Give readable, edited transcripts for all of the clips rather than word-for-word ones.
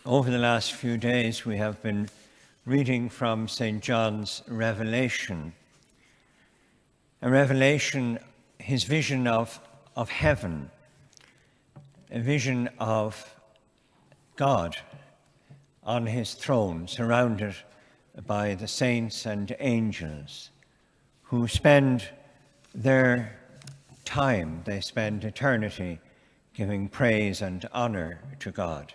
Over the last few days, we have been reading from St. John's Revelation. A revelation, his vision of heaven, a vision of God on his throne, surrounded by the saints and angels who spend their time, they spend eternity giving praise and honor to God.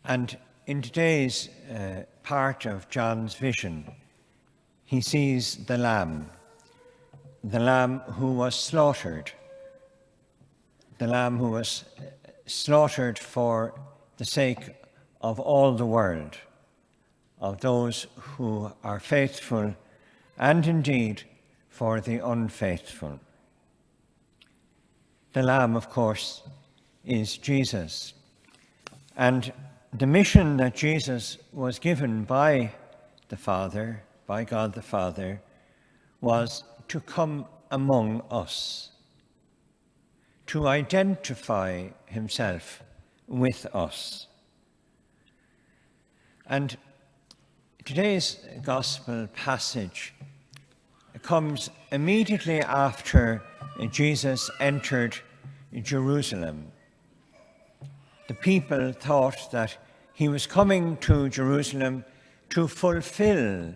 And in today's part of John's vision, he sees the Lamb who was slaughtered, the Lamb who was slaughtered for the sake of all the world, of those who are faithful and indeed for the unfaithful. The Lamb, of course, is Jesus. And the mission that Jesus was given by the Father, by God the Father, was to come among us, to identify himself with us. And today's gospel passage comes immediately after Jesus entered Jerusalem. The people thought that he was coming to Jerusalem to fulfill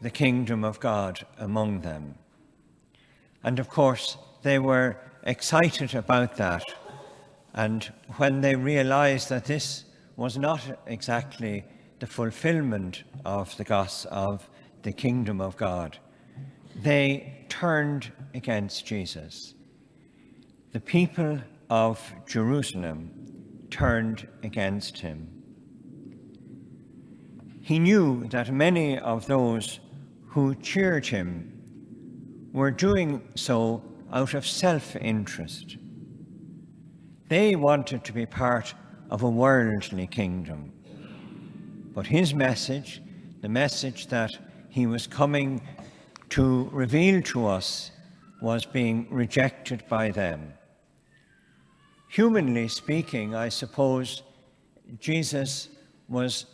the kingdom of God among them. And of course, they were excited about that. And when they realized that this was not exactly the fulfillment of the kingdom of God, they turned against Jesus. The people of Jerusalem turned against him. He knew that many of those who cheered him were doing so out of self-interest. They wanted to be part of a worldly kingdom. But his message, the message that he was coming to reveal to us, was being rejected by them. Humanly speaking, I suppose, Jesus was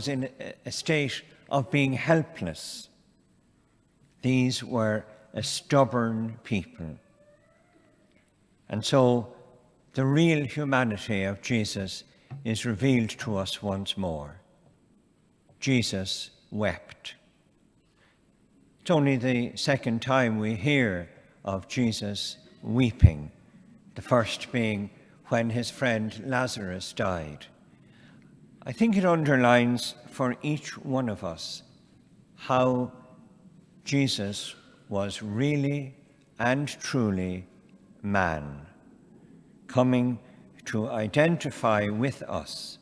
in a state of being helpless. These were a stubborn people. And so the real humanity of Jesus is revealed to us once more. Jesus wept. It's only the second time we hear of Jesus weeping, the first being when his friend Lazarus died. I think it underlines for each one of us how Jesus was really and truly man, coming to identify with us.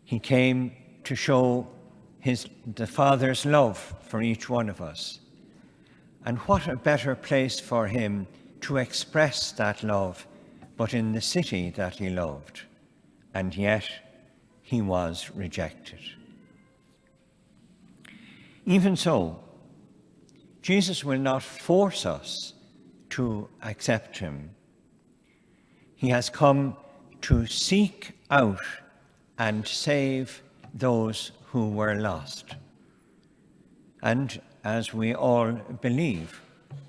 He came to show the Father's love for each one of us. And what a better place for him to express that love but in the city that he loved. And yet he was rejected. Even so, Jesus will not force us to accept him. He has come to seek out and save those who were lost. And as we all believe,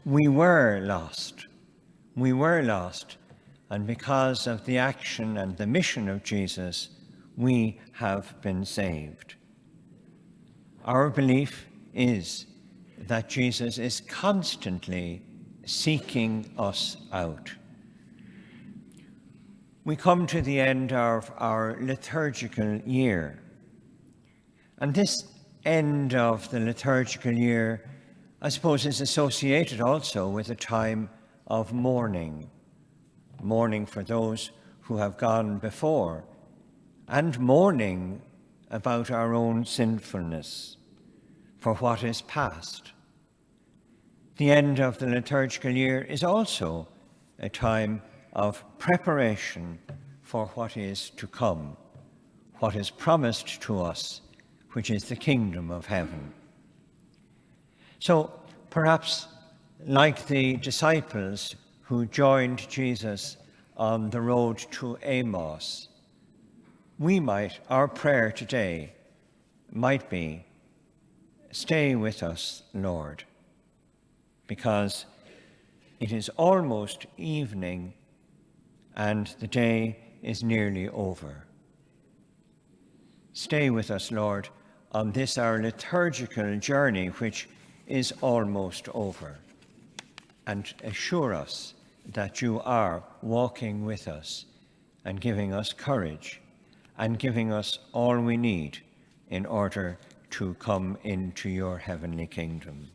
we were lost. We were lost. And because of the action and the mission of Jesus, we have been saved. Our belief is that Jesus is constantly seeking us out. We come to the end of our liturgical year. And this end of the liturgical year, I suppose, is associated also with a time of mourning. Mourning for those who have gone before, and mourning about our own sinfulness for what is past. The end of the liturgical year is also a time of preparation for what is to come, what is promised to us, which is the kingdom of heaven. So perhaps like the disciples who joined Jesus on the road to Emmaus, our prayer today might be, stay with us, Lord, because it is almost evening and the day is nearly over. Stay with us, Lord, on this our liturgical journey, which is almost over, and assure us that you are walking with us and giving us courage and giving us all we need in order to come into your heavenly kingdom.